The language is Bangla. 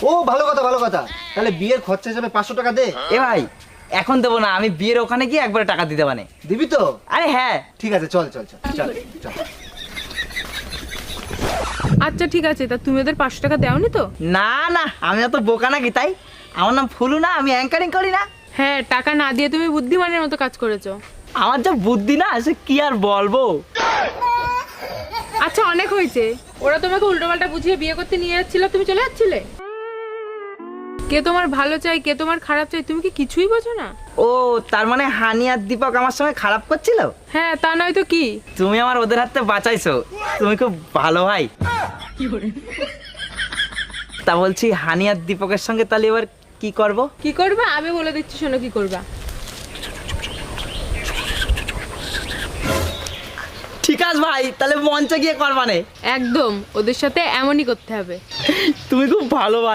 ও ভালো কথা ভালো কথা, তাহলে বিয়ের খরচা হিসাবে 500 টাকা দে। এ ভাই এখন দেবো না, আমি বিয়ের ওখানে গিয়ে একবারে টাকা দিতে মানে। দিবি তো? আরে হ্যাঁ। ঠিক আছে, চল চল চল চল চল। আচ্ছা ঠিক আছে, তা তুমি ওদের 500 টাকা দাওনি তো? না না, আমি অত বোকা নাকি তাই? আমার নাম ফুলু না, আমি অ্যাঙ্কারিং করি না। হ্যাঁ, টাকা না দিয়ে তুমি বুদ্ধিমানের মতো কাজ করেছো। আমার যা বুদ্ধি না সে কি আর বলবো। আচ্ছা অনেক হয়েছে, ওরা তোমাকে উল্টোপাল্টা বুঝিয়ে বিয়ে করতে নিয়ে যাচ্ছিল, তুমি চলে যাচ্ছিলে। কে তোমার ভালো চাই কে তোমার খারাপ চাই তুমি কি কিছুই বোঝো না? ও তার মানে হানি আর দীপক আমার সঙ্গে খারাপ করছিল? হ্যাঁ, তা নয় তো কি। তুমি আমার ওদের হাতে বাঁচাইছো, তুমি খুব ভালো ভাই। তা বলছি হানি আর দীপকের সঙ্গে তাহলে এবার কি করব? কি করবা আমি বলে দিচ্ছি, শোনো কি করবা। ঠিক আছে ভাই, তাহলে মঞ্চে গিয়ে করবানে। একদম ওদের সাথে এমনই করতে হবে। তুমি খুব ভালো ভাই।